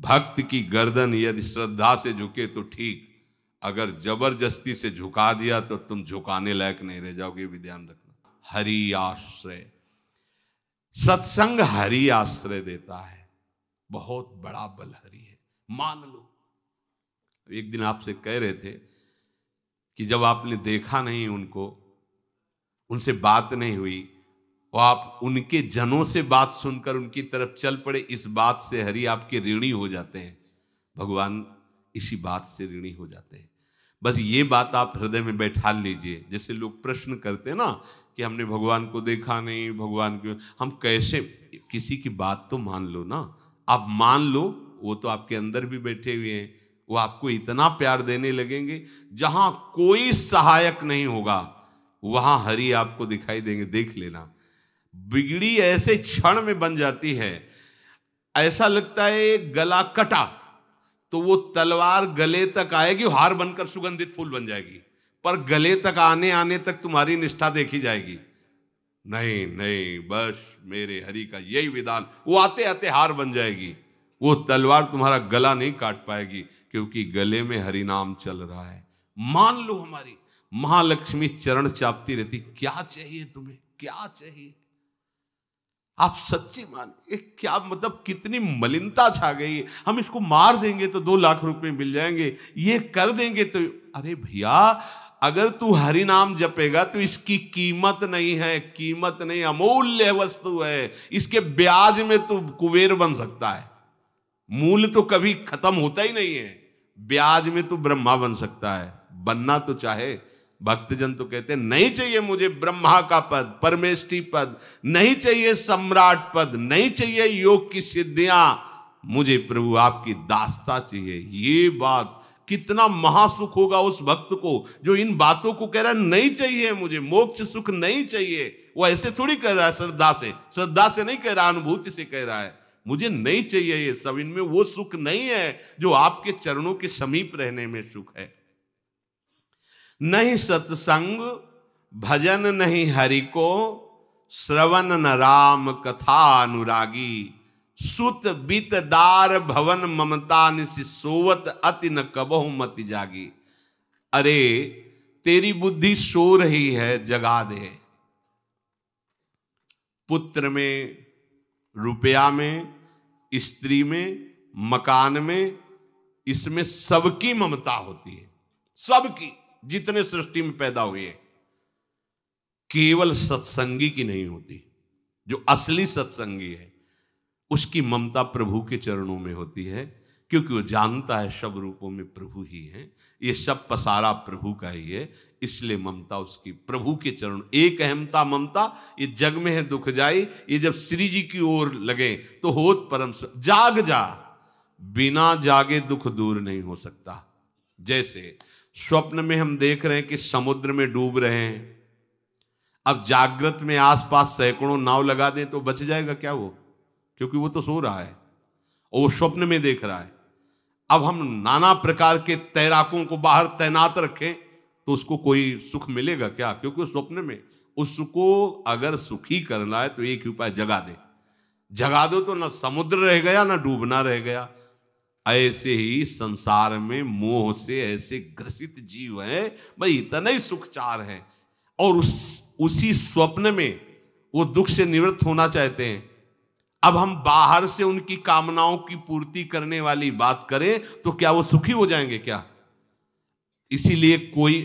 भक्त की गर्दन यदि श्रद्धा से झुके तो ठीक, अगर जबरदस्ती से झुका दिया तो तुम झुकाने लायक नहीं रह जाओगे, भी ध्यान रखना। हरि आश्रय, सत्संग हरि आश्रय देता है, बहुत बड़ा बल हरि है, मान लो। एक दिन आपसे कह रहे थे कि जब आपने देखा नहीं उनको, उनसे बात नहीं हुई और आप उनके जनों से बात सुनकर उनकी तरफ चल पड़े, इस बात से हरि आपके ऋणी हो जाते हैं। भगवान इसी बात से ऋणी हो जाते हैं। बस ये बात आप हृदय में बैठा लीजिए। जैसे लोग प्रश्न करते हैं ना कि हमने भगवान को देखा नहीं, भगवान को हम कैसे, किसी की बात तो मान लो ना। आप मान लो, वो तो आपके अंदर भी बैठे हुए हैं, वो आपको इतना प्यार देने लगेंगे, जहां कोई सहायक नहीं होगा वहां हरि आपको दिखाई देंगे। देख लेना, बिगड़ी ऐसे क्षण में बन जाती है, ऐसा लगता है गला कटा तो वो तलवार गले तक आएगी, हार बनकर सुगंधित फूल बन जाएगी, पर गले तक आने आने तक तुम्हारी निष्ठा देखी जाएगी। नहीं नहीं, बस मेरे हरि का यही विधान, वो आते आते हार बन जाएगी, वो तलवार तुम्हारा गला नहीं काट पाएगी, क्योंकि गले में हरि नाम चल रहा है। मान लो हमारी महालक्ष्मी चरण चापती रहती, क्या चाहिए तुम्हें, क्या चाहिए, आप सच्ची मानिए। क्या मतलब, कितनी मलिनता छा गई है। हम इसको मार देंगे तो 2 लाख रुपए मिल जाएंगे, ये कर देंगे तो, अरे भैया अगर तू हरि नाम जपेगा तो इसकी कीमत नहीं है, कीमत नहीं, अमूल्य वस्तु है। इसके ब्याज में तू कुबेर बन सकता है, मूल्य तो कभी खत्म होता ही नहीं है, ब्याज में तू ब्रह्मा बन सकता है। बनना तो चाहे, भक्तजन तो कहते हैं नहीं चाहिए मुझे ब्रह्मा का पद, परमेष्ठी पद, नहीं चाहिए सम्राट पद, नहीं चाहिए योग की सिद्धियां, मुझे प्रभु आपकी दास्ता चाहिए। ये बात, कितना महासुख होगा उस भक्त को जो इन बातों को कह रहा है, नहीं चाहिए मुझे मोक्ष सुख नहीं चाहिए। वो ऐसे थोड़ी कह रहा है, श्रद्धा से नहीं कह रहा, अनुभूति से कह रहा है, मुझे नहीं चाहिए ये सब, इनमें वो सुख नहीं है जो आपके चरणों के समीप रहने में सुख है। नहीं सत्संग भजन नहीं हरि को, श्रवण न राम कथा अनुरागी, सुत बीत दार भवन ममता निसि सोवत अति न कबहु मति जागी। अरे तेरी बुद्धि सो रही है, जगा दे। पुत्र में, रुपया में, स्त्री में, मकान में, इसमें सबकी ममता होती है, सबकी, जितने सृष्टि में पैदा हुए हैं। केवल सत्संगी की नहीं होती। जो असली सत्संगी है उसकी ममता प्रभु के चरणों में होती है, क्योंकि वो जानता है सब रूपों में प्रभु ही है, ये सब पसारा प्रभु का ही है, इसलिए ममता उसकी प्रभु के चरण। एक अहमता ममता ये जग में है दुख जाई, ये जब श्री जी की ओर लगे तो होत परम। जाग जा, बिना जागे दुख दूर नहीं हो सकता। जैसे स्वप्न में हम देख रहे हैं कि समुद्र में डूब रहे हैं, अब जागृत में आसपास सैकड़ों नाव लगा दें तो बच जाएगा क्या वो, क्योंकि वो तो सो रहा है और वो स्वप्न में देख रहा है। अब हम नाना प्रकार के तैराकों को बाहर तैनात रखें तो उसको कोई सुख मिलेगा क्या, क्योंकि वो स्वप्न में। उसको अगर सुखी करना है तो एक ही उपाय, जगा दे। जगा दो तो ना समुद्र रह गया ना डूबना रह गया। ऐसे ही संसार में मोह से ऐसे ग्रसित जीव हैं, भाई इतना ही सुखचार है, और उसी स्वप्न में वो दुख से निवृत्त होना चाहते हैं। अब हम बाहर से उनकी कामनाओं की पूर्ति करने वाली बात करें तो क्या वो सुखी हो जाएंगे क्या? इसीलिए कोई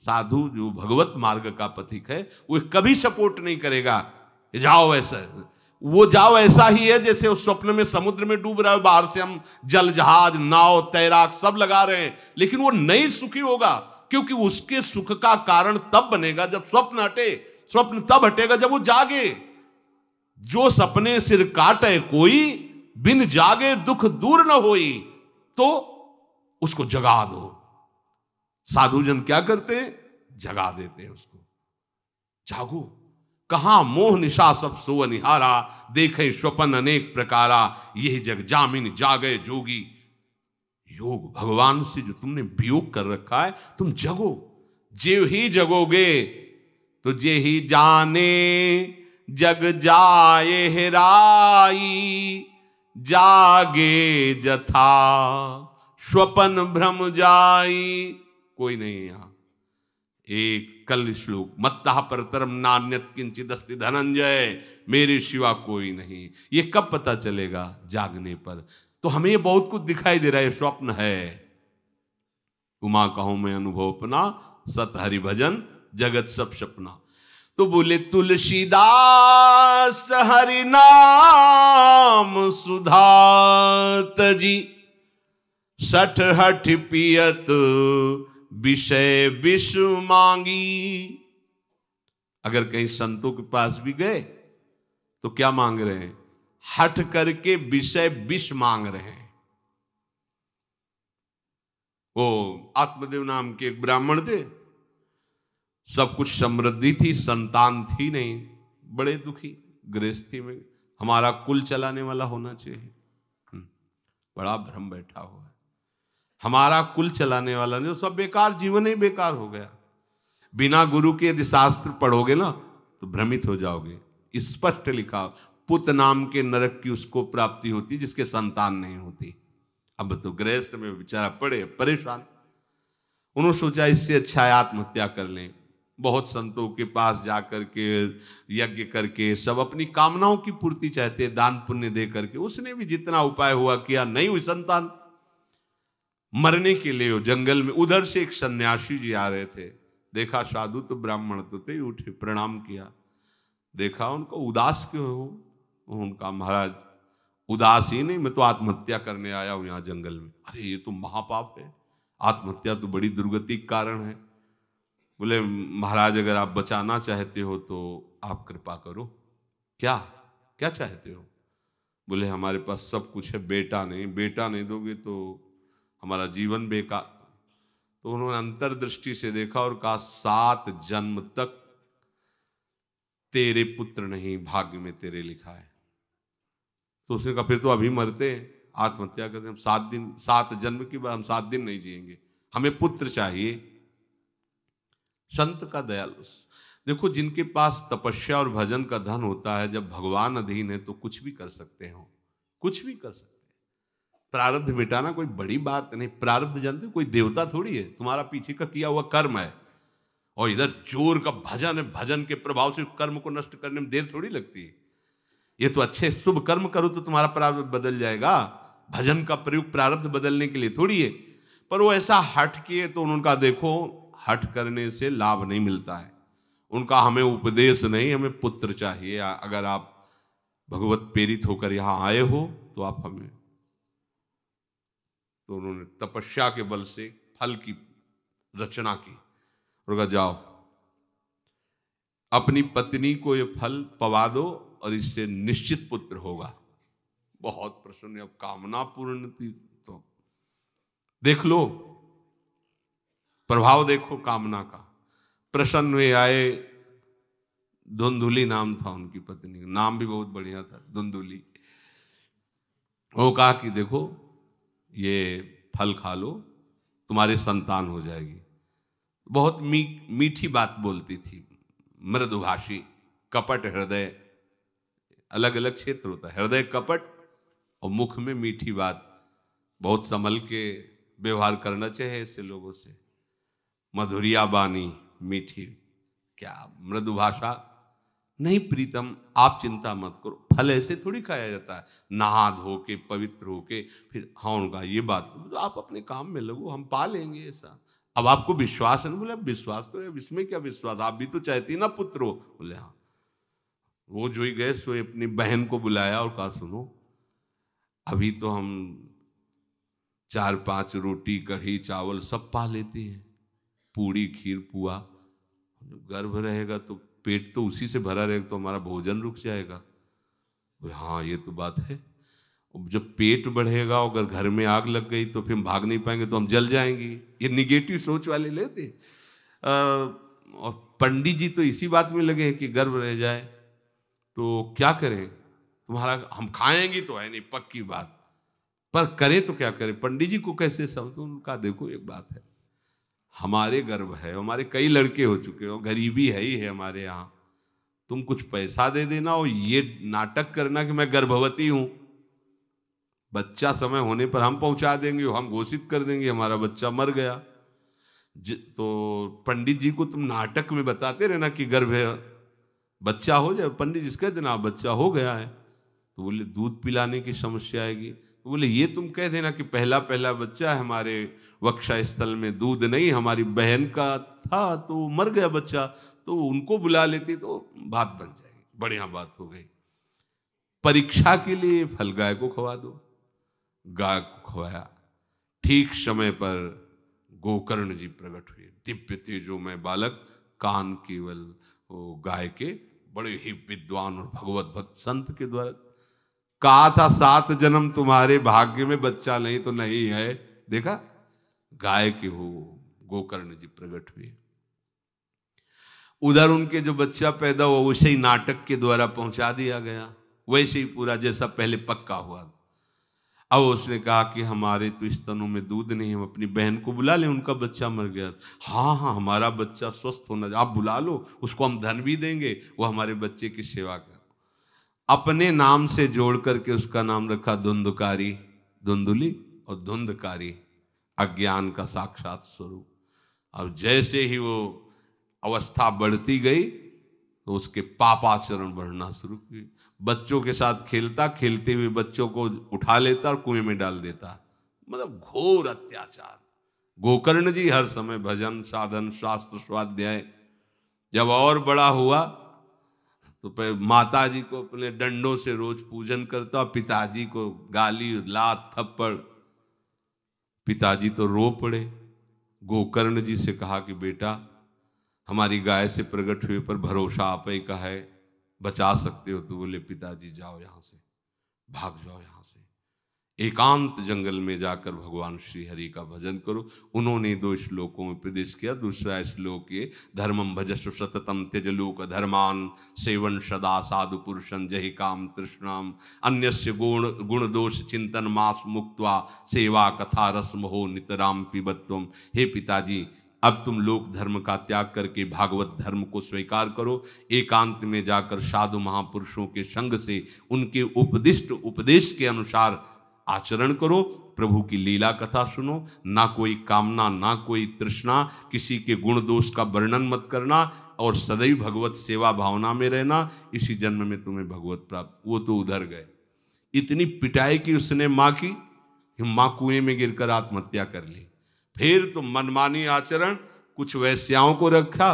साधु जो भगवत मार्ग का पथिक है वो कभी सपोर्ट नहीं करेगा जाओ ऐसा, वो जाओ ऐसा ही है जैसे उस स्वप्न में समुद्र में डूब रहा है, बाहर से हम जल जहाज नाव तैराक सब लगा रहे हैं, लेकिन वो नहीं सुखी होगा, क्योंकि उसके सुख का कारण तब बनेगा जब स्वप्न हटे। स्वप्न तब हटेगा जब वो जागे। जो सपने सिर काटे कोई, बिन जागे दुख दूर न होई, तो उसको जगा दो। साधुजन क्या करते हैं? जगा देते हैं उसको। जागो, कहां मोह निशा सब सो अनिहारा, देखे स्वपन अनेक प्रकारा, यही जग जामिन जागे जोगी। योग भगवान से जो तुमने वियोग कर रखा है, तुम जगो। जे ही जगोगे तो जे ही जाने जग जाए हेराई, जागे जथा स्वपन भ्रम जाई। कोई नहीं यहां। एक कल श्लोक, मत्तः परतरम नान्यत किंचित अस्ति धनंजय, मेरे सिवा कोई नहीं। ये कब पता चलेगा? जागने पर। तो हमें ये बहुत कुछ दिखाई दे रहा है, स्वप्न है। उमा कहूं मैं अनुभव अपना, सत हरि भजन जगत सब सपना। तो बोले तुलसीदास हरि नाम सुधा तजी, सठ हठ पियत विषय विष मांगी। अगर कहीं संतों के पास भी गए तो क्या मांग रहे हैं? हठ करके विषय विष मांग रहे हैं। वो आत्मदेव नाम के एक ब्राह्मण थे, सब कुछ समृद्धि थी, संतान थी नहीं, बड़े दुखी गृहस्थी में। हमारा कुल चलाने वाला होना चाहिए। बड़ा भ्रम बैठा हुआ है, हमारा कुल चलाने वाला नहीं, तो सब बेकार, जीवन ही बेकार हो गया। बिना गुरु के यदि शास्त्र पढ़ोगे ना तो भ्रमित हो जाओगे। स्पष्ट लिखा, पुत नाम के नरक की उसको प्राप्ति होती जिसके संतान नहीं होती। अब तो गृहस्थ में बेचारा पड़े परेशान। उन्होंने सोचा इससे अच्छा है आत्महत्या कर लें। बहुत संतों के पास जाकर के यज्ञ करके सब अपनी कामनाओं की पूर्ति चाहते, दान पुण्य दे करके। उसने भी जितना उपाय हुआ किया, नहीं हुई संतान। मरने के लिए वो जंगल में, उधर से एक सन्यासी जी आ रहे थे। देखा साधु तो ब्राह्मण तो थे, उठे प्रणाम किया। देखा उनको उदास क्यों हो? उनका महाराज उदास ही नहीं, मैं तो आत्महत्या करने आया हूं यहाँ जंगल में। अरे ये तो महापाप है, आत्महत्या तो बड़ी दुर्गति का कारण है। बोले महाराज अगर आप बचाना चाहते हो तो आप कृपा करो। क्या क्या चाहते हो? बोले हमारे पास सब कुछ है, बेटा नहीं दोगे तो हमारा जीवन बेकार। तो उन्होंने अंतर्दृष्टि से देखा और कहा 7 जन्म तक तेरे पुत्र नहीं भाग्य में तेरे लिखा है। तो उसने कहा फिर तो अभी मरते, आत्महत्या करते। हम 7 जन्म की बात, हम 7 दिन नहीं जिएंगे, हमें पुत्र चाहिए। संत का दयालु। देखो जिनके पास तपस्या और भजन का धन होता है, जब भगवान अधीन है तो कुछ भी कर सकते हो, कुछ भी कर सकते हैं। प्रारब्ध मिटाना कोई बड़ी बात नहीं। प्रारब्ध जानते, कोई देवता थोड़ी है, तुम्हारा पीछे का किया हुआ कर्म है। और इधर जोर का भजन है, भजन के प्रभाव से कर्म को नष्ट करने में देर थोड़ी लगती है। ये तो अच्छे शुभ कर्म करो तो तुम्हारा प्रारब्ध बदल जाएगा। भजन का प्रयोग प्रारब्ध बदलने के लिए थोड़ी है। पर वो ऐसा हट किए तो उनका देखो, हट करने से लाभ नहीं मिलता है। उनका हमें उपदेश नहीं, हमें पुत्र चाहिए। अगर आप भगवत प्रेरित होकर यहां आए हो तो आप हमें। तो उन्होंने तपस्या के बल से फल की रचना की और कहा जाओ अपनी पत्नी को ये फल पवा दो और इससे निश्चित पुत्र होगा। बहुत प्रसन्न, अब कामना पूर्ण थी। तो देख लो प्रभाव, देखो कामना का। प्रसन्न हुए आए। धुंधुली नाम था उनकी पत्नी का, नाम भी बहुत बढ़िया था, धुंधुली। वो कहा कि देखो ये फल खा लो, तुम्हारी संतान हो जाएगी। बहुत मीठी बात बोलती थी, मृदुभाषी, कपट हृदय। अलग अलग क्षेत्र होता है, हृदय कपट और मुख में मीठी बात। बहुत संभल के व्यवहार करना चाहिए ऐसे लोगों से। मधुरिया बानी मीठी, क्या मृदुभाषा। नहीं प्रीतम, आप चिंता मत करो, फल ऐसे थोड़ी खाया जाता है, नहा धो के पवित्र होके फिर। हाँ उनका ये बात, तो आप अपने काम में लगो, हम पा लेंगे ऐसा। अब आपको विश्वास है ना? बोले विश्वास तो है, इसमें क्या विश्वास, आप भी तो चाहती ना पुत्र हो। बोले हाँ। वो जो ही गए सो अपनी बहन को बुलाया और कहा सुनो, अभी तो हम 4-5 रोटी कढ़ी चावल सब पा लेते हैं, पूड़ी खीर पुआ। गर्भ रहेगा तो पेट तो उसी से भरा रहेगा, तो हमारा भोजन रुक जाएगा। बोले हाँ ये तो बात है। जब पेट बढ़ेगा, अगर घर में आग लग गई तो फिर हम भाग नहीं पाएंगे, तो हम जल जाएंगे। ये निगेटिव सोच वाले लेते। और पंडित जी तो इसी बात में लगे हैं कि गर्भ रह जाए तो क्या करें, तुम्हारा हम खाएंगे तो है नहीं पक्की बात, पर करें तो क्या करें। पंडित जी को कैसे समझो? उनका देखो एक बात है, हमारे गर्भ है, हमारे कई लड़के हो चुके हो, गरीबी है ही है हमारे यहाँ। तुम कुछ पैसा दे देना और ये नाटक करना कि मैं गर्भवती हूं, बच्चा समय होने पर हम पहुंचा देंगे, हम घोषित कर देंगे हमारा बच्चा मर गया। तो पंडित जी को तुम नाटक में बताते रहना कि गर्भ है, बच्चा हो जाए। पंडित जी कह देना बच्चा हो गया है, तो बोले दूध पिलाने की समस्या आएगी। तो बोले ये तुम कह देना कि पहला पहला बच्चा है, हमारे वक्षा स्थल में दूध नहीं, हमारी बहन का था तो मर गया बच्चा, तो उनको बुला लेती तो बात बन जाएगी, बढ़िया बात हो गई। परीक्षा के लिए फल गाय को खवा दो, गाय को खवाया। ठीक समय पर गोकर्ण जी प्रकट हुए, दिव्य तेजोमय बालक, कान केवल वो गाय के, बड़े ही विद्वान और भगवत भक्त संत के द्वारा। कहा था 7 जन्म तुम्हारे भाग्य में, बच्चा नहीं तो नहीं है, देखा गाय के हो गोकर्ण जी प्रकट हुए। उधर उनके जो बच्चा पैदा हुआ वैसे ही नाटक के द्वारा पहुंचा दिया गया, वैसे ही पूरा जैसा पहले पक्का हुआ। अब उसने कहा कि हमारे तो स्तनों में दूध नहीं, हम अपनी बहन को बुला लें, उनका बच्चा मर गया। हाँ हाँ, हमारा बच्चा स्वस्थ होना, आप बुला लो, उसको हम धन भी देंगे, वो हमारे बच्चे की सेवा कर। अपने नाम से जोड़ करके उसका नाम रखा धुंधकारी, धुंधुली और धुंधकारी, अज्ञान का साक्षात स्वरूप। और जैसे ही वो अवस्था बढ़ती गई तो उसके पापाचरण बढ़ना शुरू हुए। बच्चों के साथ खेलता, खेलते हुए बच्चों को उठा लेता और कुएं में डाल देता, मतलब घोर अत्याचार। गोकर्ण जी हर समय भजन साधन शास्त्र स्वाध्याय। जब और बड़ा हुआ तो माता जी को अपने डंडों से रोज पूजन करता, पिताजी को गाली लात थप्पड़। पिताजी तो रो पड़े। गोकर्ण जी से कहा कि बेटा हमारी गाय से प्रकट हुए पर भरोसा आप ही का है, बचा सकते हो। तो बोले पिताजी जाओ यहाँ से, भाग जाओ यहाँ से, एकांत जंगल में जाकर भगवान श्री हरि का भजन करो। उन्होंने 2 श्लोकों में उपदेश किया। दूसरा श्लोक ये, धर्मम भजस्व सततम त्यज लोक धर्मान सेवन सदा साधु पुरुषं जहि काम तृष्णाम अन्यस्य गुण दोष चिंतन मास मुक्त्वा सेवा कथा रस मोहो नितराम पिबत्वम। हे पिताजी, अब तुम लोक धर्म का त्याग करके भागवत धर्म को स्वीकार करो, एकांत में जाकर साधु महापुरुषों के संग से उनके उपदिष्ट उपदेश के अनुसार आचरण करो, प्रभु की लीला कथा सुनो, ना कोई कामना ना कोई तृष्णा, किसी के गुण दोष का वर्णन मत करना और सदैव भगवत सेवा भावना में रहना, इसी जन्म में तुम्हें भगवत प्राप्त। वो तो उधर गए, इतनी पिटाई की उसने माँ की, माँ कुएं में गिरकर आत्महत्या कर ली। फिर तो मनमानी आचरण, कुछ वैश्याओं को रखा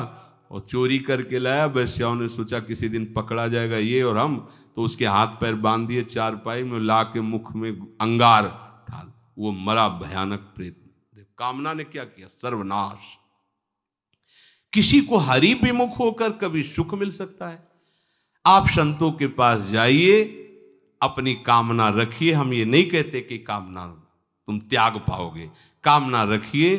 और चोरी करके लाया। वैश्याओं ने सोचा किसी दिन पकड़ा जाएगा ये और हम, तो उसके हाथ पैर बांध दिए, चारपाई में ला के मुख में अंगार डाल, वो मरा भयानक प्रेत। कामना ने क्या किया, सर्वनाश। किसी को हरि विमुख होकर कभी सुख मिल सकता है? आप संतों के पास जाइए, अपनी कामना रखिए। हम ये नहीं कहते कि कामना तुम त्याग पाओगे, कामना रखिए,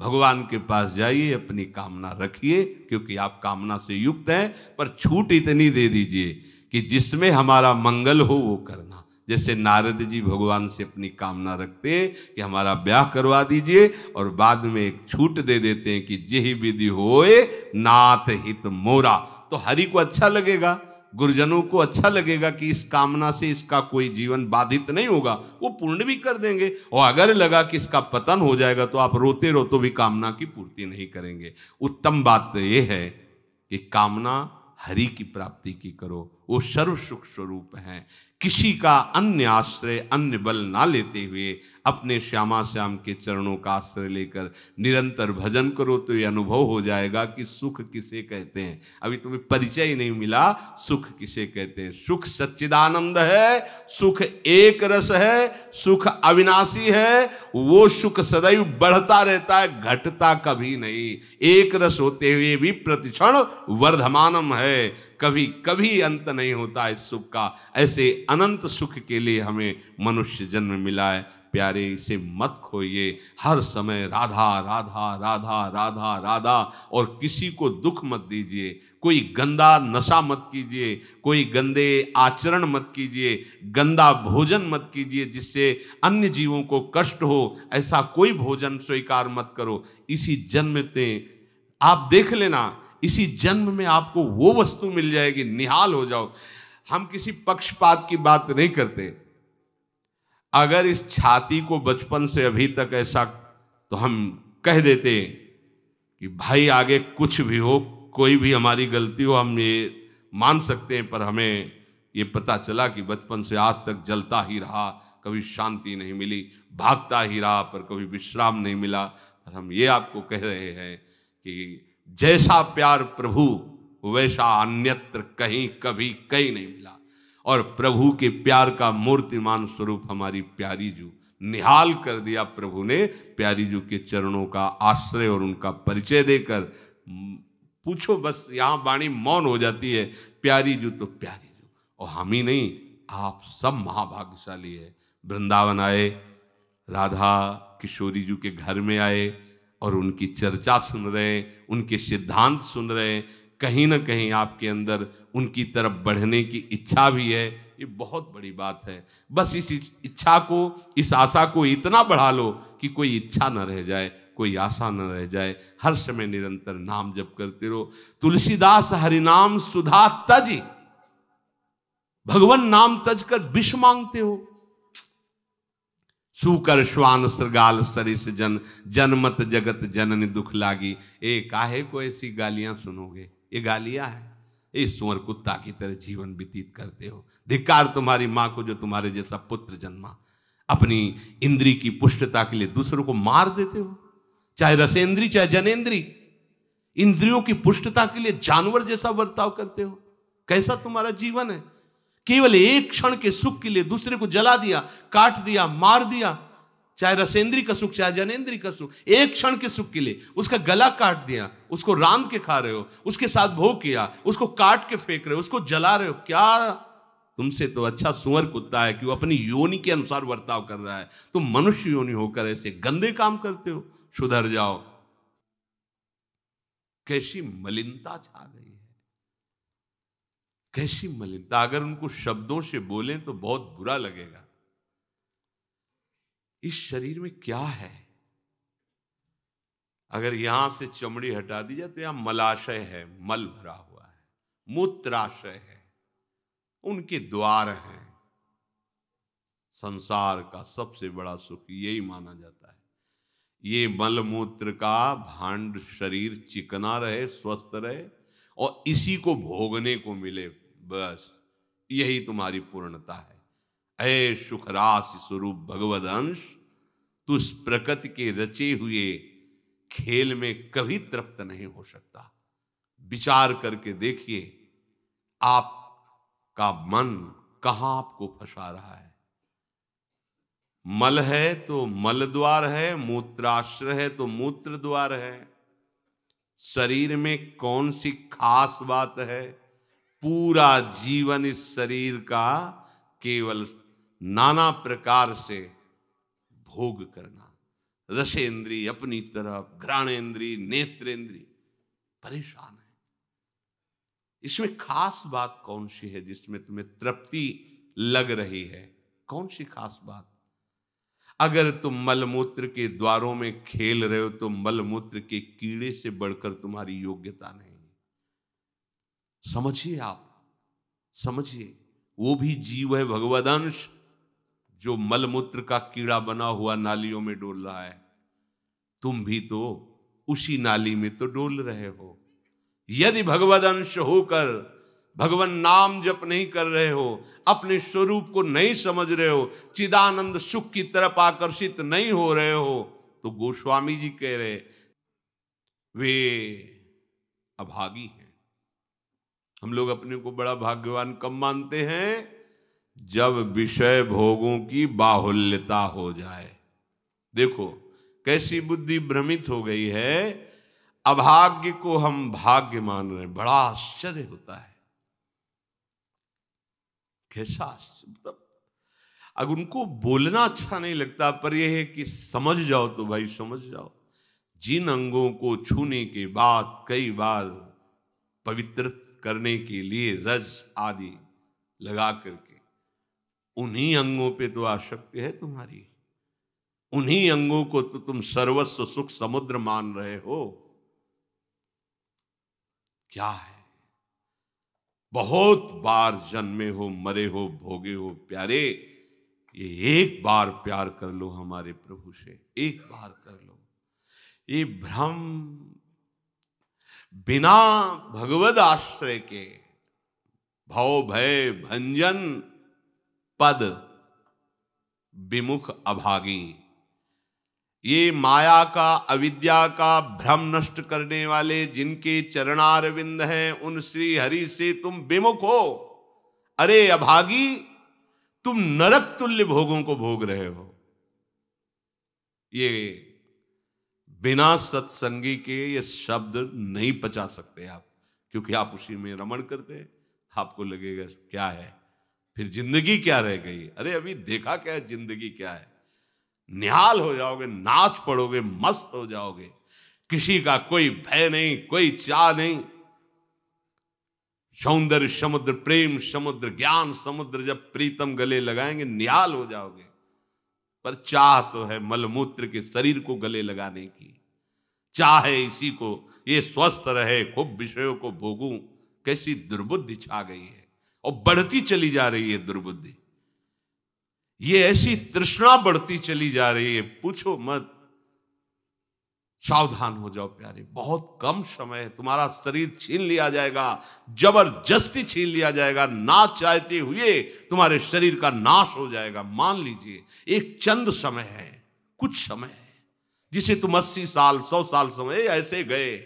भगवान के पास जाइए, अपनी कामना रखिए, क्योंकि आप कामना से युक्त हैं। पर छूट इतनी दे दीजिए कि जिसमें हमारा मंगल हो वो करना। जैसे नारद जी भगवान से अपनी कामना रखते हैं कि हमारा ब्याह करवा दीजिए, और बाद में एक छूट दे देते हैं कि जेहि विधि होए नाथ हित मोरा। तो हरि को अच्छा लगेगा, गुरुजनों को अच्छा लगेगा कि इस कामना से इसका कोई जीवन बाधित नहीं होगा, वो पूर्ण भी कर देंगे। और अगर लगा कि इसका पतन हो जाएगा तो आप रोते रो तो भी कामना की पूर्ति नहीं करेंगे। उत्तम बात तो ये है कि कामना हरि की प्राप्ति की करो, वो सर्व सुख स्वरूप हैं। किसी का अन्य आश्रय अन्य बल ना लेते हुए अपने श्यामा श्याम के चरणों का आश्रय लेकर निरंतर भजन करो, तो ये अनुभव हो जाएगा कि सुख किसे कहते हैं। अभी तुम्हें परिचय ही नहीं मिला, सुख किसे कहते हैं। सुख सच्चिदानंद है, सुख एक रस है, सुख अविनाशी है। वो सुख सदैव बढ़ता रहता है, घटता कभी नहीं। एक रस होते हुए भी प्रतिक्षण वर्धमानम है, कभी कभी अंत नहीं होता इस सुख का। ऐसे अनंत सुख के लिए हमें मनुष्य जन्म मिला है। प्यारे, इसे मत खोइए। हर समय राधा राधा राधा राधा राधा, और किसी को दुख मत दीजिए। कोई गंदा नशा मत कीजिए, कोई गंदे आचरण मत कीजिए, गंदा भोजन मत कीजिए जिससे अन्य जीवों को कष्ट हो। ऐसा कोई भोजन स्वीकार मत करो। इसी जन्म में आप देख लेना, इसी जन्म में आपको वो वस्तु मिल जाएगी, निहाल हो जाओ। हम किसी पक्षपात की बात नहीं करते। अगर इस छाती को बचपन से अभी तक ऐसा, तो हम कह देते कि भाई आगे कुछ भी हो, कोई भी हमारी गलती हो, हम ये मान सकते हैं, पर हमें ये पता चला कि बचपन से आज तक जलता ही रहा, कभी शांति नहीं मिली, भागता ही रहा पर कभी विश्राम नहीं मिला। पर हम ये आपको कह रहे हैं कि जैसा प्यार प्रभु वैसा अन्यत्र कहीं कभी कहीं नहीं मिला। और प्रभु के प्यार का मूर्तिमान स्वरूप हमारी प्यारी जू निहाल कर दिया प्रभु ने, प्यारी जू के चरणों का आश्रय और उनका परिचय देकर। पूछो बस, यहां वाणी मौन हो जाती है, प्यारी जू तो प्यारी जू। और हम ही नहीं, आप सब महाभाग्यशाली है। वृंदावन आए, राधा किशोरी जू के घर में आए और उनकी चर्चा सुन रहे, उनके सिद्धांत सुन रहे। कहीं ना कहीं आपके अंदर उनकी तरफ बढ़ने की इच्छा भी है, ये बहुत बड़ी बात है। बस इस इच्छा को, इस आशा को इतना बढ़ा लो कि कोई इच्छा न रह जाए, कोई आशा न रह जाए। हर समय निरंतर नाम जप करते रहो। तुलसीदास हरिनाम सुधा तज, भगवान नाम तज कर विष मांगते हो। सूकर श्वान श्रृगाल सरिस जन, जनमत जगत जननी दुख लागी। ए काहे को ऐसी गालियां सुनोगे, ये गालियां है। ये सुअर कुत्ता की तरह जीवन व्यतीत करते हो। धिक्कार तुम्हारी मां को जो तुम्हारे जैसा पुत्र जन्मा। अपनी इंद्री की पुष्टता के लिए दूसरों को मार देते हो, चाहे रसेंद्री चाहे जनेंद्री। इंद्रियों की पुष्टता के लिए जानवर जैसा बर्ताव करते हो। कैसा तुम्हारा जीवन है। केवल एक क्षण के सुख के लिए दूसरे को जला दिया, काट दिया, मार दिया। चाहे रसेंद्री का सुख चाहे जनेंद्री का सुख, एक क्षण के सुख के लिए उसका गला काट दिया, उसको रांध के खा रहे हो, उसके साथ भोग किया, उसको काट के फेंक रहे हो, उसको जला रहे हो। क्या तुमसे तो अच्छा सुअर कुत्ता है कि वो अपनी योनि के अनुसार बर्ताव कर रहा है। तुम मनुष्य योनि होकर ऐसे गंदे काम करते हो। सुधर जाओ। कैसी मलिनता छा गई है, कैसी मलिनता। अगर उनको शब्दों से बोलें तो बहुत बुरा लगेगा। इस शरीर में क्या है। अगर यहां से चमड़ी हटा दी जाए तो यहां मलाशय है, मल भरा हुआ है, मूत्राशय है, उनके द्वार हैं। संसार का सबसे बड़ा सुख यही माना जाता है, ये मल मूत्र का भांड शरीर चिकना रहे, स्वस्थ रहे और इसी को भोगने को मिले। बस यही तुम्हारी पूर्णता है। ऐ सुखरास स्वरूप भगवद अंश, तू इस प्रकृति के रचे हुए खेल में कभी तृप्त नहीं हो सकता। विचार करके देखिए, आपका मन कहां आपको फंसा रहा है। मल है तो मल द्वार है, मूत्राश्रय है तो मूत्र द्वार है। शरीर में कौन सी खास बात है। पूरा जीवन इस शरीर का केवल नाना प्रकार से भोग करना। रसेंद्री अपनी तरफ, घ्राणेंद्री, नेत्रेंद्री परेशान है। इसमें खास बात कौन सी है जिसमें तुम्हें तृप्ति लग रही है। कौन सी खास बात। अगर तुम मलमूत्र के द्वारों में खेल रहे हो तो मलमूत्र के कीड़े से बढ़कर तुम्हारी योग्यता नहीं। समझिए, आप समझिए, वो भी जीव है, भगवदंश, जो मलमूत्र का कीड़ा बना हुआ नालियों में डोल रहा है। तुम भी तो उसी नाली में तो डोल रहे हो। यदि भगवदंश होकर भगवान नाम जप नहीं कर रहे हो, अपने स्वरूप को नहीं समझ रहे हो, चिदानंद सुख की तरफ आकर्षित नहीं हो रहे हो, तो गोस्वामी जी कह रहे वे अभागी हैं। हम लोग अपने को बड़ा भाग्यवान कब मानते हैं, जब विषय भोगों की बाहुल्यता हो जाए। देखो कैसी बुद्धि भ्रमित हो गई है। अभाग्य को हम भाग्य मान रहे हैं। बड़ा आश्चर्य होता है। कैसा आश्चर्य। अगर उनको बोलना अच्छा नहीं लगता, पर यह है कि समझ जाओ तो भाई समझ जाओ। जिन अंगों को छूने के बाद कई बार पवित्र करने के लिए रज आदि लगा करके, उन्हीं अंगों पे तो आसक्ति है तुम्हारी। उन्हीं अंगों को तो तुम सर्वस्व सुख समुद्र मान रहे हो। क्या है। बहुत बार जन्मे हो, मरे हो, भोगे हो प्यारे। ये एक बार प्यार कर लो हमारे प्रभु से, एक बार कर लो। ये भ्रम बिना भगवद आश्रय के भव भय भंजन पद विमुख अभागी, ये माया का अविद्या का भ्रम नष्ट करने वाले जिनके चरणारविंद हैं, उन श्री हरि से तुम विमुख हो। अरे अभागी, तुम नरक तुल्य भोगों को भोग रहे हो। ये बिना सत्संगी के ये शब्द नहीं पचा सकते आप, क्योंकि आप उसी में रमण करते, आपको लगेगा क्या है, फिर जिंदगी क्या रह गई। अरे अभी देखा क्या है, जिंदगी क्या है। निहाल हो जाओगे, नाच पड़ोगे, मस्त हो जाओगे, किसी का कोई भय नहीं, कोई चाह नहीं। सौंदर्य समुद्र, प्रेम समुद्र, ज्ञान समुद्र जब प्रीतम गले लगाएंगे निहाल हो जाओगे। पर चाह तो है मलमूत्र के शरीर को गले लगाने की, चाह है इसी को ये स्वस्थ रहे, खूब विषयों को भोगूं। कैसी दुर्बुद्धि छा गई है और बढ़ती चली जा रही है दुर्बुद्धि। ये ऐसी तृष्णा बढ़ती चली जा रही है, पूछो मत। सावधान हो जाओ प्यारे, बहुत कम समय है, तुम्हारा शरीर छीन लिया जाएगा, जबरदस्ती छीन लिया जाएगा, ना चाहते हुए तुम्हारे शरीर का नाश हो जाएगा। मान लीजिए एक चंद समय है, कुछ समय है, जिसे तुम 80 साल 100 साल समय ऐसे गए।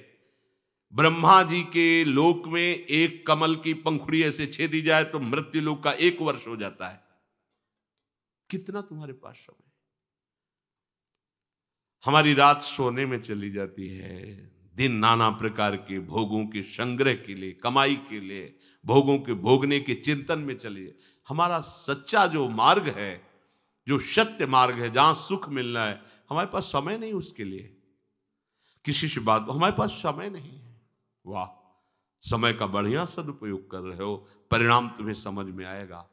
ब्रह्मा जी के लोक में एक कमल की पंखुड़ी ऐसे छेदी जाए तो मृत्यु लोक का 1 वर्ष हो जाता है। कितना तुम्हारे पास समय। हमारी रात सोने में चली जाती है, दिन नाना प्रकार के भोगों के संग्रह के लिए, कमाई के लिए, भोगों के भोगने के चिंतन में चलिए। हमारा सच्चा जो मार्ग है, जो सत्य मार्ग है, जहां सुख मिलना है, हमारे पास समय नहीं उसके लिए। किसी से बात, हमारे पास समय नहीं है। वाह, समय का बढ़िया सदुपयोग कर रहे हो, परिणाम तुम्हें समझ में आएगा।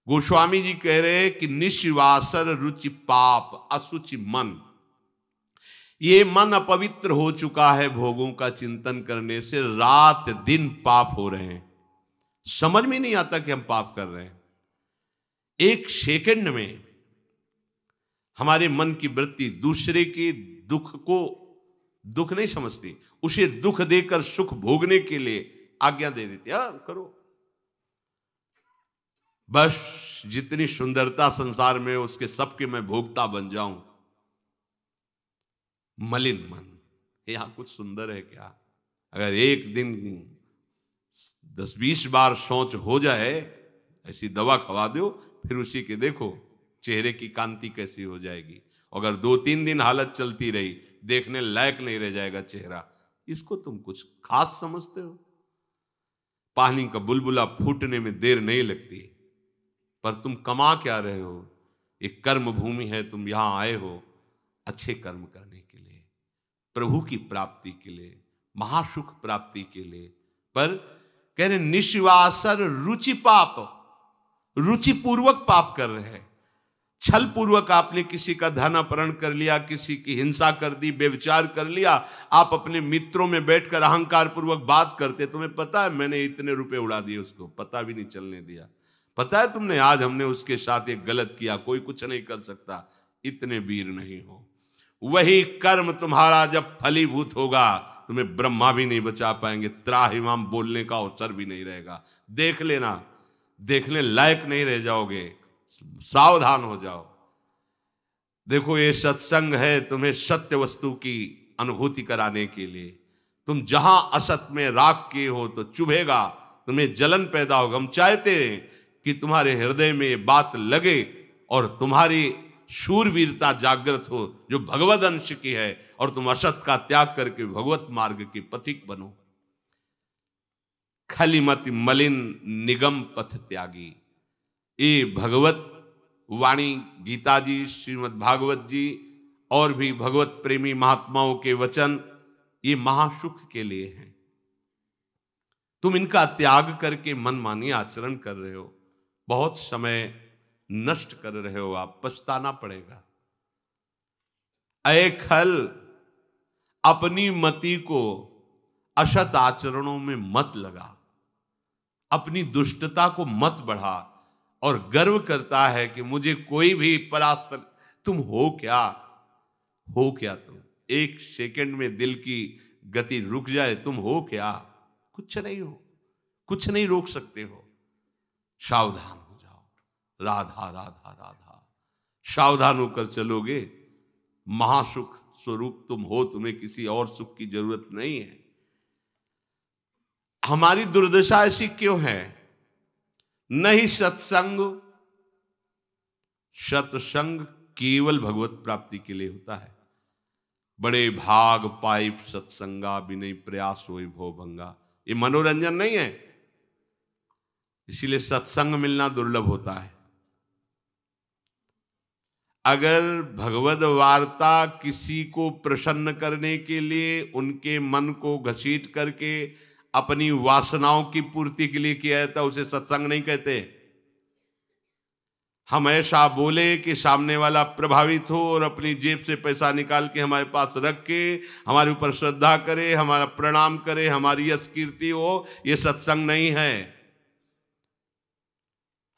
गोस्वामी जी कह रहे हैं कि निश्वासर रुचि पाप असुचि मन, ये मन अपवित्र हो चुका है भोगों का चिंतन करने से। रात दिन पाप हो रहे हैं, समझ में नहीं आता कि हम पाप कर रहे हैं। एक सेकंड में हमारे मन की वृत्ति दूसरे के दुख को दुख नहीं समझती, उसे दुख देकर सुख भोगने के लिए आज्ञा दे देती है, करो। बस जितनी सुंदरता संसार में उसके सबके मैं भोगता बन जाऊं। मलिन मन, यहां कुछ सुंदर है क्या? अगर एक दिन 10-20 बार सोच हो जाए, ऐसी दवा खवा दो, फिर उसी के देखो चेहरे की कांति कैसी हो जाएगी। अगर 2-3 दिन हालत चलती रही, देखने लायक नहीं रह जाएगा चेहरा। इसको तुम कुछ खास समझते हो? पानी का बुलबुला फूटने में देर नहीं लगती, पर तुम कमा क्या रहे हो? एक कर्म भूमि है, तुम यहां आए हो अच्छे कर्म करने के लिए, प्रभु की प्राप्ति के लिए, महासुख प्राप्ति के लिए। पर कह रहे निश्वासर रुचि पाप, रुचि पूर्वक पाप कर रहे हैं। छल पूर्वक आपने किसी का धन अपहरण कर लिया, किसी की हिंसा कर दी, व्यभिचार कर लिया। आप अपने मित्रों में बैठकर अहंकार पूर्वक बात करते, तुम्हें पता है मैंने इतने रुपए उड़ा दिए, उसको पता भी नहीं चलने दिया। पता है तुमने आज हमने उसके साथ एक गलत किया, कोई कुछ नहीं कर सकता। इतने वीर नहीं हो। वही कर्म तुम्हारा जब फलीभूत होगा, तुम्हें ब्रह्मा भी नहीं बचा पाएंगे, त्राहिमाम बोलने का अवसर भी नहीं रहेगा। देख लेना, देखने लायक नहीं रह जाओगे। सावधान हो जाओ। देखो ये सत्संग है तुम्हें सत्य वस्तु की अनुभूति कराने के लिए। तुम जहां असत में राग किए हो तो चुभेगा, तुम्हें जलन पैदा होगा। हम चाहते हैं कि तुम्हारे हृदय में ये बात लगे और तुम्हारी शूरवीरता जागृत हो, जो भगवद अंश की है, और तुम असत का त्याग करके भगवत मार्ग के पथिक बनो। खलिमति मलिन निगम पथ त्यागी, ये भगवत वाणी गीता जी, श्रीमद् भागवत जी और भी भगवत प्रेमी महात्माओं के वचन, ये महासुख के लिए हैं। तुम इनका त्याग करके मनमानी आचरण कर रहे हो, बहुत समय नष्ट कर रहे हो, आप पछताना पड़ेगा। ऐ खल, अपनी मति को असत आचरणों में मत लगा, अपनी दुष्टता को मत बढ़ा। और गर्व करता है कि मुझे कोई भी परास्त। तुम हो क्या? हो क्या तुम? एक सेकंड में दिल की गति रुक जाए, तुम हो क्या? कुछ नहीं हो, कुछ नहीं रोक सकते हो। सावधान हो जाओ। राधा राधा राधा, सावधान होकर चलोगे, महासुख स्वरूप तुम हो, तुम्हें किसी और सुख की जरूरत नहीं है। हमारी दुर्दशा ऐसी क्यों है? नहीं सत्संग, सत्संग केवल भगवत प्राप्ति के लिए होता है। बड़े भाग पाई सत्संगा, बिनय प्रयास होए भव भंगा। ये मनोरंजन नहीं है, इसीलिए सत्संग मिलना दुर्लभ होता है। अगर भगवद वार्ता किसी को प्रसन्न करने के लिए, उनके मन को घसीट करके अपनी वासनाओं की पूर्ति के लिए किया जाता, उसे सत्संग नहीं कहते। हम ऐसा बोले कि सामने वाला प्रभावित हो और अपनी जेब से पैसा निकाल के हमारे पास रख के हमारे ऊपर श्रद्धा करे, हमारा प्रणाम करे, हमारी यश कीर्ति हो, ये सत्संग नहीं है।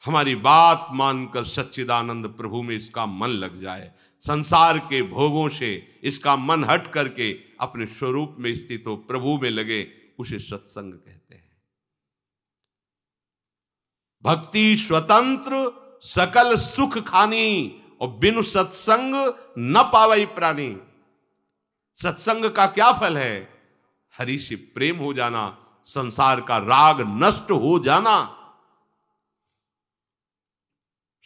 हमारी बात मानकर सच्चिदानंद प्रभु में इसका मन लग जाए, संसार के भोगों से इसका मन हट करके अपने स्वरूप में स्थित हो, प्रभु में लगे, उसे सत्संग कहते हैं। भक्ति स्वतंत्र सकल सुख खानी, और बिनु सत्संग न पावई प्राणी। सत्संग का क्या फल है? हरि से प्रेम हो जाना, संसार का राग नष्ट हो जाना।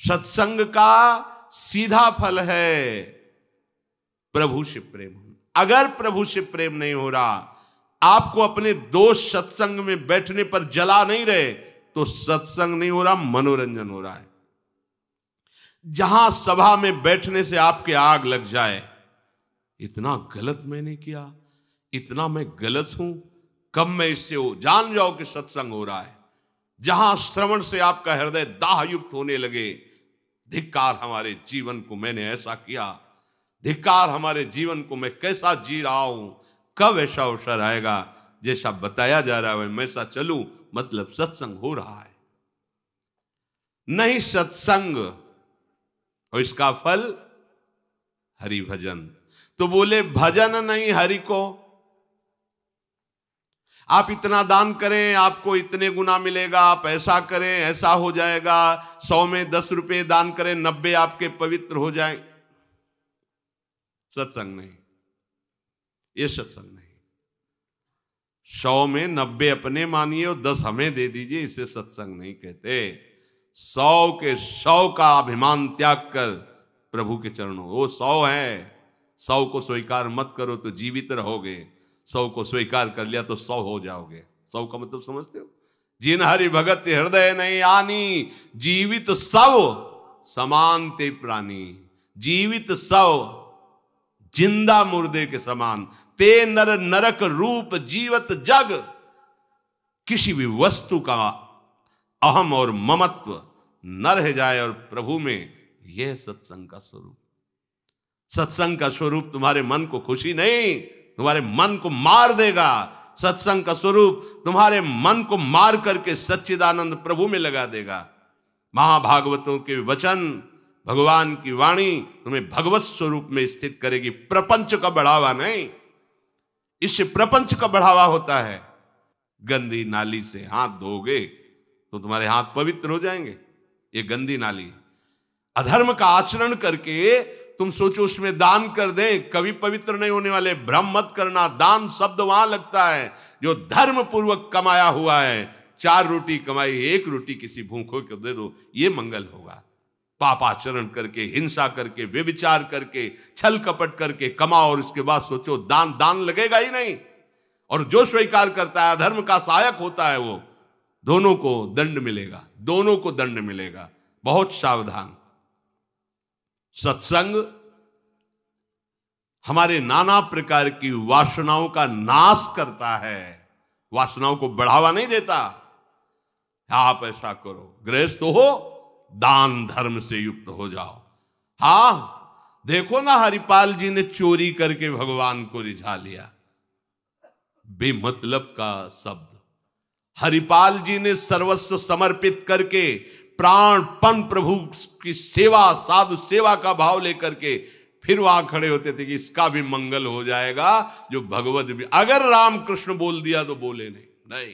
सत्संग का सीधा फल है प्रभु से प्रेम होना। अगर प्रभु से प्रेम नहीं हो रहा, आपको अपने दोस्त सत्संग में बैठने पर जला नहीं रहे, तो सत्संग नहीं हो रहा, मनोरंजन हो रहा है। जहां सभा में बैठने से आपके आग लग जाए, इतना गलत मैंने किया, इतना मैं गलत हूं, कब मैं इससे हो, जान जाओ कि सत्संग हो रहा है। जहां श्रवण से आपका हृदय दाह युक्त होने लगे, धिक्कार हमारे जीवन को, मैंने ऐसा किया, धिक्कार हमारे जीवन को, मैं कैसा जी रहा हूं, कब ऐसा अवसर आएगा जैसा बताया जा रहा है मैं ऐसा चलूं, मतलब सत्संग हो रहा है। नहीं सत्संग, और इसका फल हरि भजन। तो बोले भजन नहीं हरि को। आप इतना दान करें आपको इतने गुना मिलेगा, आप ऐसा करें ऐसा हो जाएगा, 100 में 10 रुपए दान करें 90 आपके पवित्र हो जाए। सत्संग नहीं, ये सत्संग नहीं। 100 में 90 अपने मानिए और 10 हमें दे दीजिए, इसे सत्संग नहीं कहते। 100 के 100 का अभिमान त्याग कर प्रभु के चरणों, वो 100 है, 100 को स्वीकार मत करो तो जीवित रहोगे, 100 को स्वीकार कर लिया तो 100 हो जाओगे। 100 का मतलब समझते हो? जिन हरि भगत हृदय नहीं आनी, जीवित सब समान ते प्राणी। जीवित सब जिंदा मुर्दे के समान, ते नर नरक रूप जीवत जग। किसी भी वस्तु का अहम और ममत्व न रह जाए, और प्रभु में, यह सत्संग का स्वरूप। सत्संग का स्वरूप तुम्हारे मन को खुशी नहीं, तुम्हारे मन को मार देगा। सत्संग का स्वरूप तुम्हारे मन को मार करके सच्चिदानंद प्रभु में लगा देगा। महाभागवतों के वचन, भगवान की वाणी तुम्हें भगवत स्वरूप में स्थित करेगी, प्रपंच का बढ़ावा नहीं। इससे प्रपंच का बढ़ावा होता है। गंदी नाली से हाथ धोगे तो तुम्हारे हाथ पवित्र हो जाएंगे, ये गंदी नाली। अधर्म का आचरण करके तुम सोचो उसमें दान कर दें, कभी पवित्र नहीं होने वाले। भ्रम मत करना, दान शब्द वहां लगता है जो धर्म पूर्वक कमाया हुआ है। 4 रोटी कमाई, 1 रोटी किसी भूखों को दे दो, ये मंगल होगा। पापाचरण करके, हिंसा करके, व्यभिचार करके, छल कपट करके कमाओ और उसके बाद सोचो दान लगेगा ही नहीं। और जो स्वीकार करता है, धर्म का सहायक होता है, वो दोनों को दंड मिलेगा, दोनों को दंड मिलेगा। बहुत सावधान। सत्संग हमारे नाना प्रकार की वासनाओं का नाश करता है, वासनाओं को बढ़ावा नहीं देता। आप ऐसा करो, गृहस्थ हो, दान धर्म से युक्त हो जाओ। हां, देखो ना, हरिपाल जी ने चोरी करके भगवान को रिझा लिया। बेमतलब का शब्द। हरिपाल जी ने सर्वस्व समर्पित करके प्राणपन प्रभु की सेवा, साधु सेवा का भाव लेकर के फिर वहां खड़े होते थे कि इसका भी मंगल हो जाएगा जो भगवत भी, अगर रामकृष्ण बोल दिया तो बोले नहीं,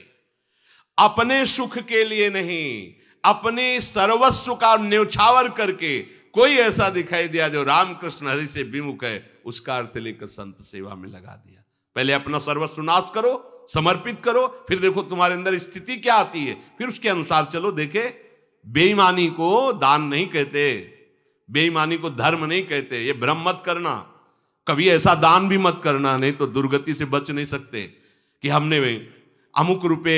अपने सुख के लिए नहीं, अपने सर्वस्व का न्यौछावर करके कोई ऐसा दिखाई दिया जो रामकृष्ण हरि से विमुख है, उसका अर्थ लेकर संत सेवा में लगा दिया। पहले अपना सर्वस्व नाश करो, समर्पित करो, फिर देखो तुम्हारे अंदर स्थिति क्या आती है, फिर उसके अनुसार चलो। देखे, बेईमानी को दान नहीं कहते, बेईमानी को धर्म नहीं कहते, ये भ्रम मत करना। कभी ऐसा दान भी मत करना, नहीं तो दुर्गति से बच नहीं सकते कि हमने अमुक रुपए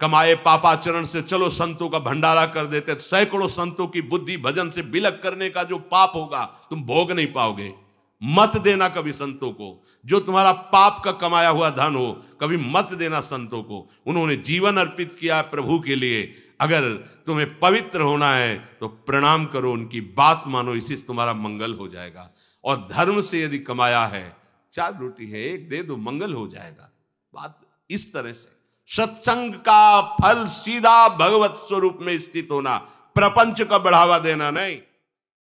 कमाए पापाचरण से, चलो संतों का भंडारा कर देते। सैकड़ों संतों की बुद्धि भजन से बिलक करने का जो पाप होगा तुम भोग नहीं पाओगे। मत देना कभी संतों को, जो तुम्हारा पाप का कमाया हुआ धन हो, कभी मत देना संतों को। उन्होंने जीवन अर्पित किया प्रभु के लिए। अगर तुम्हें पवित्र होना है तो प्रणाम करो, उनकी बात मानो, इसी से तुम्हारा मंगल हो जाएगा। और धर्म से यदि कमाया है, 4 रोटी है, 1 दे दो, मंगल हो जाएगा। बात इस तरह से। सत्संग का फल सीधा भगवत स्वरूप में स्थित होना, प्रपंच का बढ़ावा देना नहीं।